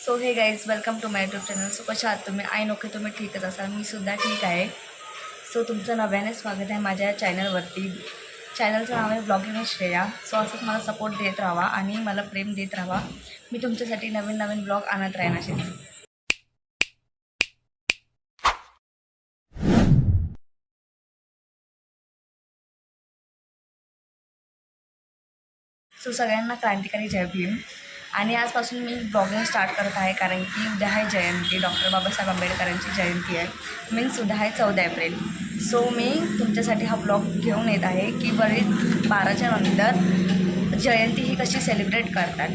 So hey guys welcome to my YouTube channel. So कशा आहात तुम्ही? आय नो की तुम्ही ठीकच असाल, मी सुद्धा ठीक आहे. सो तुमचं नव्याने स्वागत आहे माझ्या चॅनलवरती. चॅनलचं नाव आहे ब्लॉगिंग विथ श्रेया. सो असंच मला सपोर्ट देत राहा आणि मला प्रेम देत राहा. मी तुमच्यासाठी नवीन नवीन ब्लॉग आणत राहीन असेच. सो सगळ्यांना क्रांतिकारी जय भीम. आणि आजपासून मी ब्लॉगिंग स्टार्ट करत आहे, कारण की उद्या आहे जयंती, डॉक्टर बाबासाहेब आंबेडकरांची जयंती आहे. मीन्स उद्या आहे 14 एप्रिल. सो मी तुमच्यासाठी हा ब्लॉग घेऊन येत आहे की बरीच 12च्या नंतर जयंती ही कशी सेलिब्रेट करतात.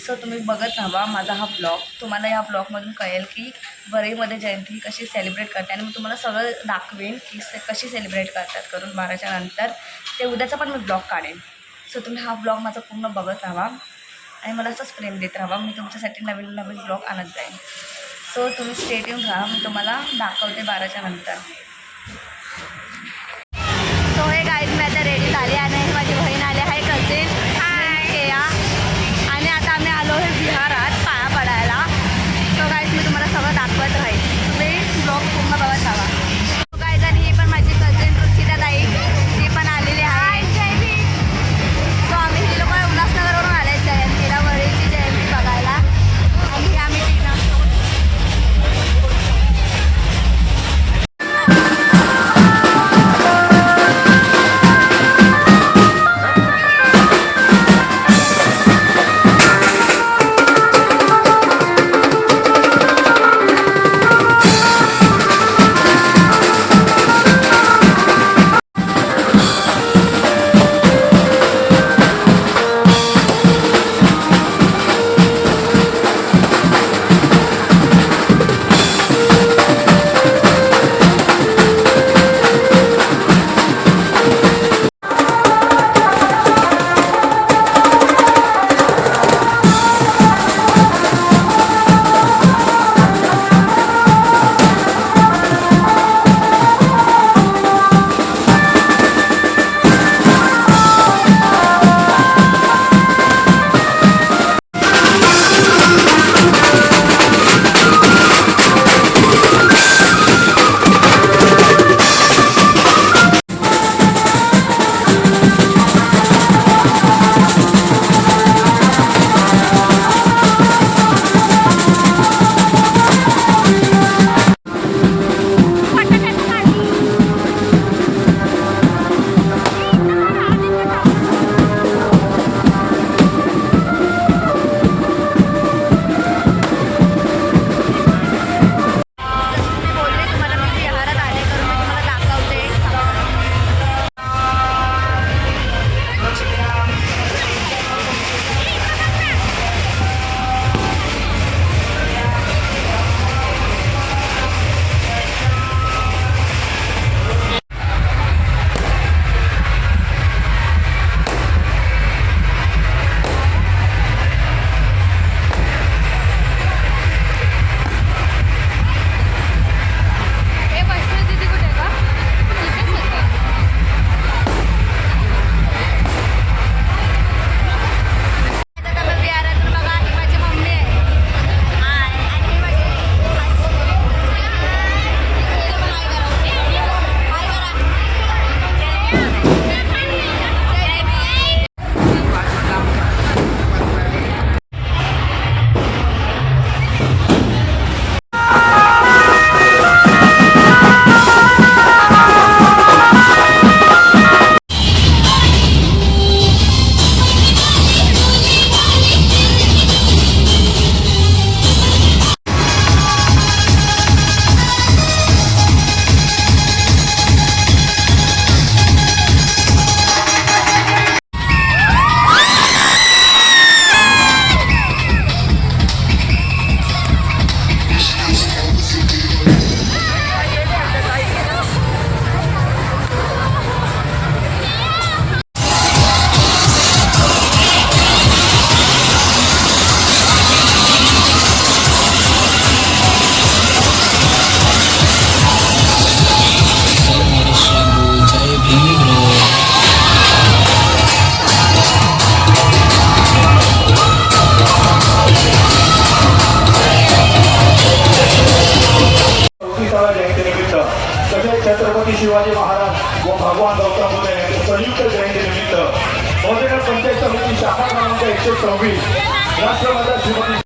सो तुम्ही बघत राहा माझा हा ब्लॉग. तुम्हाला या ब्लॉगमधून कळेल की वरईमध्ये जयंती ही कशी सेलिब्रेट करते आणि मी तुम्हाला सगळं दाखवेन की कशी सेलिब्रेट करतात करून 12च्या नंतर. ते उद्याचा पण मी ब्लॉग काढेन. सो तुम्ही हा ब्लॉग माझा पूर्ण बघत राहा आणि मला असंच प्रेम देत राहा. मी तुमच्यासाठी नवीन नवीन ब्लॉग आणत जाईन. सो तुम्ही स्टेट येऊन राहा, मी तुम्हाला दाखवते 12च्या नंतर. सो हे गाईज मी आता रेडी झाले आणि माझी बहीण आली आहे, कझिन केया. आणि आता आम्ही आलो आहे विहारात पाया पडायला. सो गाईज मी तुम्हाला सगळं दाखवत राहील, तुम्ही ब्लॉग पूर्ण बघत राहा. सो गाईज आणि ही पण माझी कझिन रुचिता ताई, ती पण आलेली आहे. सो आम्ही ही लोक उल्हासनगरवरून आले जयंतीला, वरईची जयंती बघायला. आणि आम्ही शिवाजी महाराज व भगवान गौतम बुद्ध यांच्या संयुक्त जयंतीनिमित्त महोदयगड पंचायत समिती शाखा क्रमांक 126 राष्ट्रमाता श्रीमती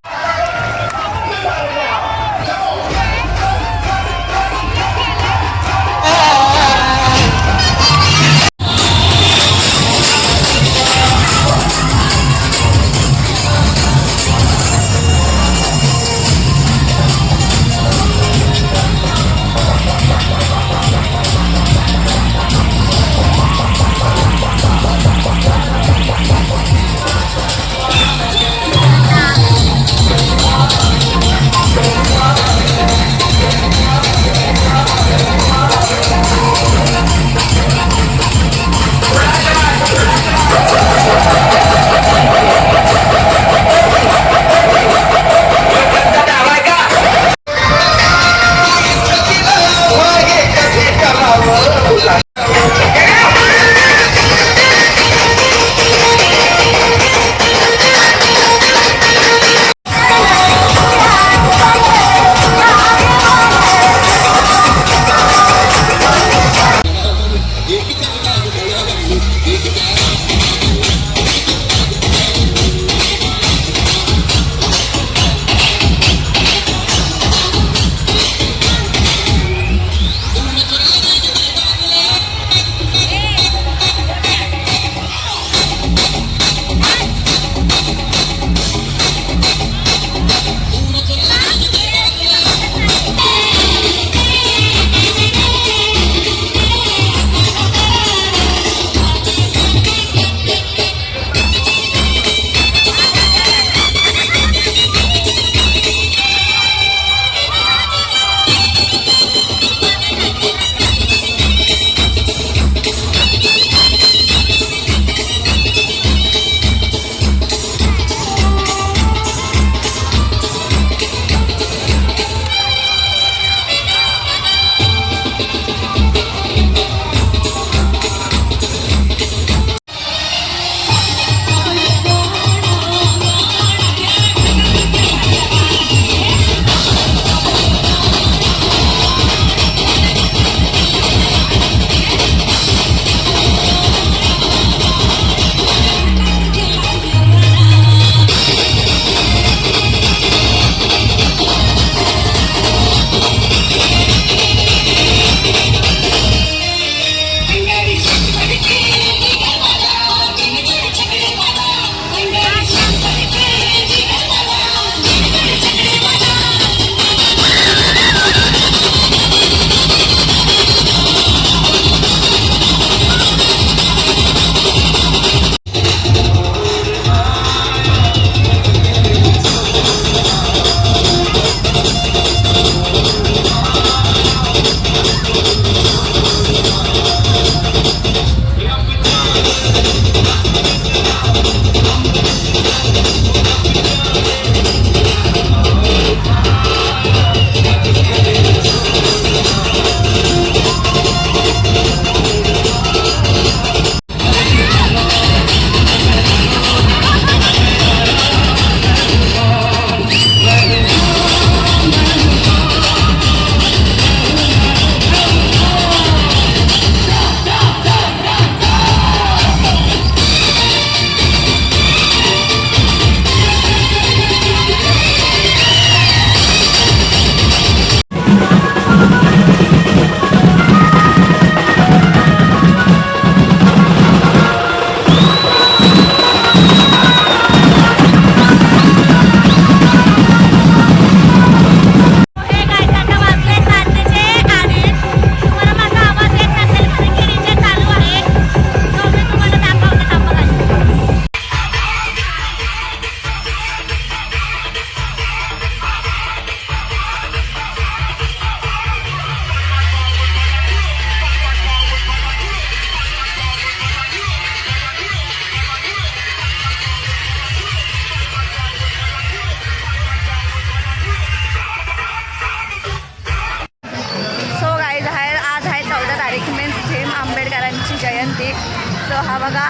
सो हा बघा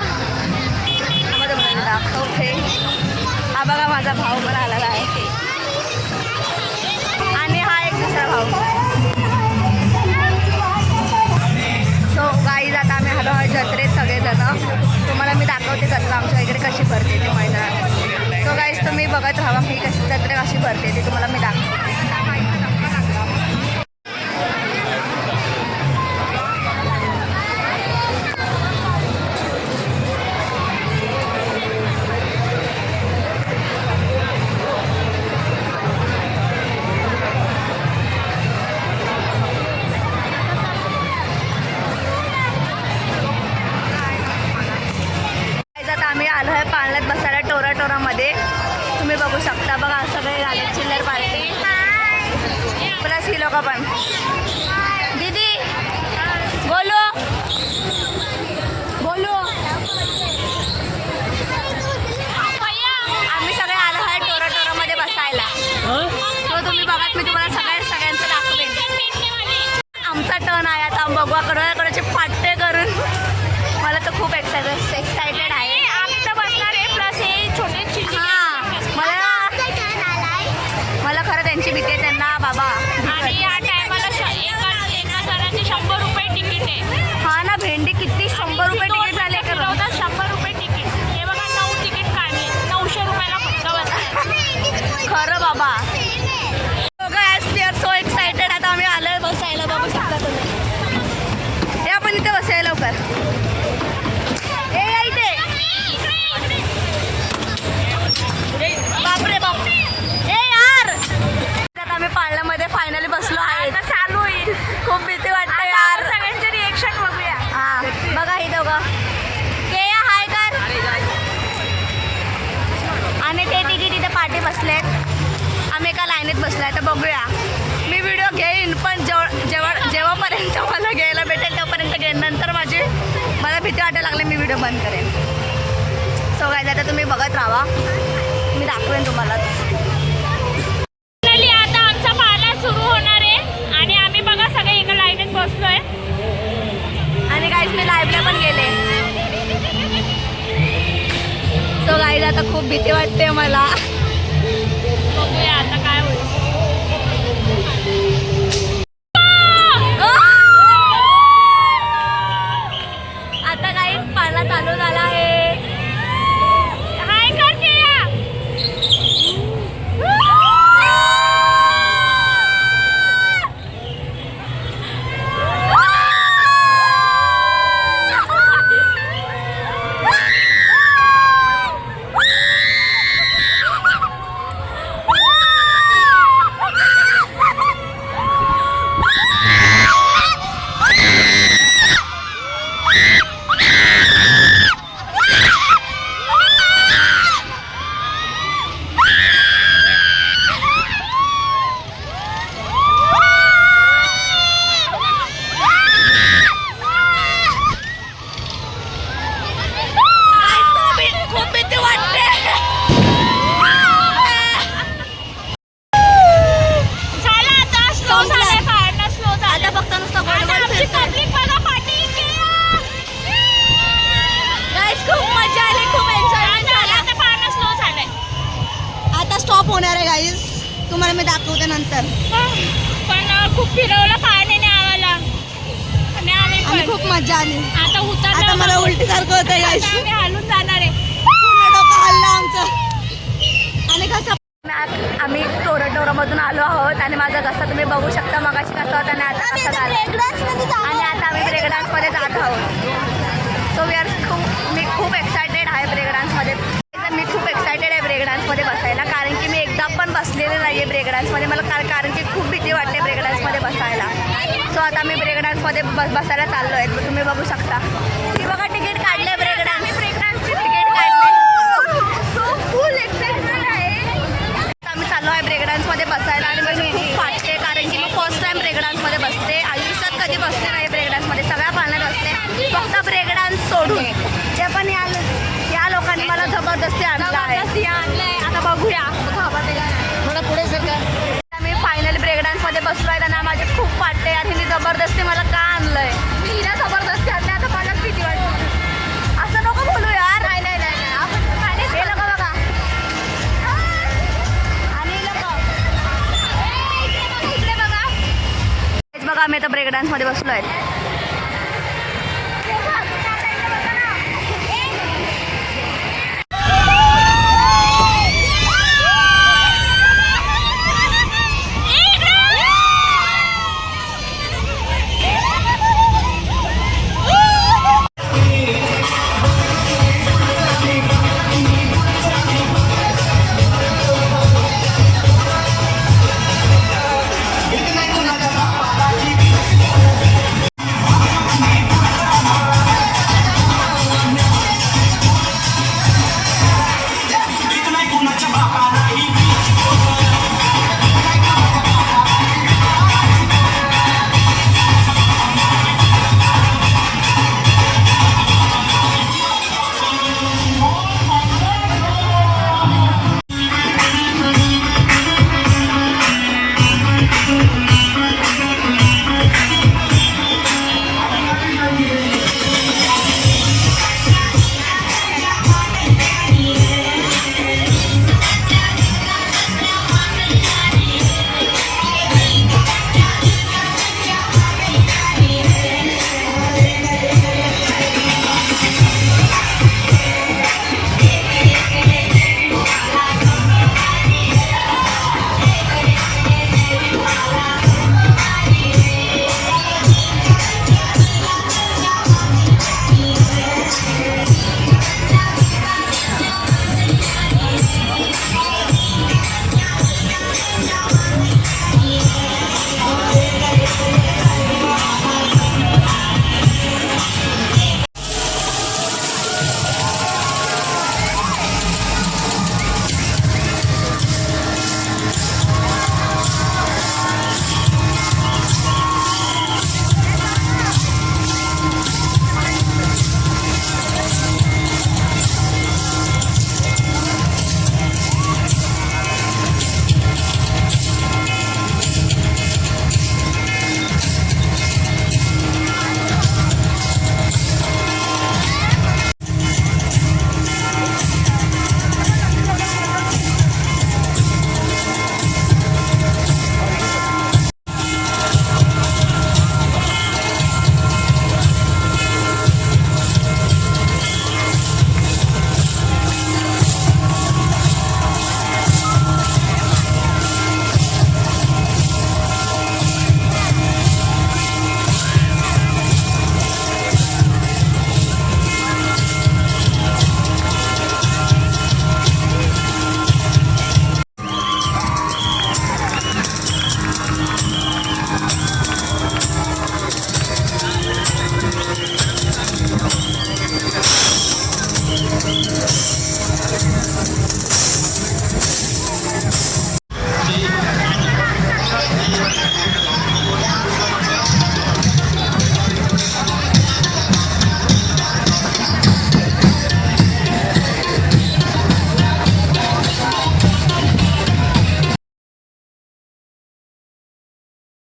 मध्ये दाखवते, हा बघा माझा भाऊ पण आलेला आहे आणि हा एक दुसरा भाऊ. करते ते तुम्हाला मी दाखवते. आम्ही आलो आहे पाळण्यात बसायला टोरामध्ये. तुम्ही बघू शकता बघा सगळे झाले चिल्लर पार्टी प्लस ही लोक पण. दीदी बोलो बोलो. आम्ही सगळे आलो आहे टोरामध्ये बसायला. तो तुम्ही बघा मी तुम्हाला सगळ्यांचं दाखवेन. आमचा टर्न आहे आता. बघवा कडचे पाट्टे करून मला तर खूप एक्सायटेड आहे. मला खरं त्यांची भीती आहे त्यांना बाबा. आणि या टायमाला एका जणांचे 100 रुपये तिकीट आहे. हा ना भेंडी किती 100 रुपये तिकीट झाले. 100 रुपये तिकीट. हे बघा 9 तिकीट काढले 900 रुपयाला फक्त बसले. खरं बाबा. We are so excited. आता आम्ही आलोय बसायला. बघू शकता तुम्ही. हे आपण इथे बसायला लवकर. हे या इथे. बापरे बाप. हे यार आता आम्ही पाळण्यामध्ये फायनली बसलो आहे. आता चालू होईल. खूप भीती वाटते यार. सगळ्यांचे रिएक्शन बघूया. हा बघा ही दोघं के या हाय कर. आणि ते तिघी तिथे पाठी बसलेत. आम्ही एका लाईनीत बसलोय. तर बघूया. मी व्हिडिओ घेईन पण जेव्हापर्यंत मला घ्यायला भेटेल तेव्हापर्यंत घेईन. नंतर मला भीती वाटायला लागली मी व्हिडिओ बंद करेन. सो गाईज आता तुम्ही बघत राहा. मी दाखवेन तुम्हाला. आता आमचा पाळणा सुरू होणार आहे आणि आम्ही बघा सगळे एका लाईनीत बसलोय. आणि गाईज मी लाईव्हला पण गेले. सो गाईज आता खूप भीती वाटते मला. बघूया आता काय होईल. आता गाईज पाळणा चालू झाला आहे. हाय करते या. खूप भीती वाटते. झालं आता स्लो झालाय पाळणा. स्लो झाला. आता फक्त नुसतं आता गोल-गोल आमची फिरतोय. पब्लिक बघा पाठी. गाईज खूप मजा आली. खूप एन्जॉयमेंट झाला. आता पाळणा स्लो झालाय. आता स्टॉप होणार आहे गाईज. तुम्हाला मी दाखवते नंतर. पण खूप फिरवलं पाण्याने आम्हाला. आणि आणि आम्ही खूप मजा आली. आता उतरलो. आता मला उलटी सारखं होतंय गाईज. आता आम्ही हलून जाणार आहे. पूर्ण डोकं हल्लं आमचं. आणि कसं आम्ही टोरामधून आलो आहोत. आणि माझा घसा तुम्ही बघू शकता. मगाशी कसा होता आणि आता कसा झाला. आणि आता आम्ही ब्रेक डान्समध्ये जात आहोत. सो मी खूप एक्सायटेड आहे ब्रेक डान्समध्ये. मी खूप एक्सायटेड आहे ब्रेक डान्समध्ये बसायला. कारण की मी एकदा पण बसलेले नाही आहे ब्रेक डान्समध्ये. मला कारण की खूप भीती वाटते ब्रेक डान्समध्ये बसायला. सो आता मी ब्रेक डान्समध्ये बसायला चाललो आहे. तुम्ही बघू शकता. ती बघा तिकीट काढले ब्रेक डान्स. तिकीट काढले. फुल एक्साइटमेंट आहे. आम्ही चाललो आहे ब्रेक डान्समध्ये बसायला. आणि मी खूप वाटते कारण की मी फर्स्ट टाइम ब्रेक डान्समध्ये बसते. आयुष्यात कधी बसते नाही ब्रेक डान्समध्ये. सगळ्या पाळण्यात बसते फक्त ब्रेक डान्स सोडून. जे पण या लोकांनी मला जबरदस्ती आणलं आहे. आता बघूया. थोडं पुढे सगळं. मी फायनली ब्रेक डान्समध्ये बसलो आहे. त्यांना माझे खूप वाटते आणि मी जबरदस्ती मला का आणलंय. मी हिला जबरदस्ती आणलं. आता मलाच भीती वाटते. असं नको बोलू यार. नाही हे लोक बघा. आणि लोक इकडे बघा. बघा आम्ही आता ब्रेक डान्समध्ये बसलो आहे.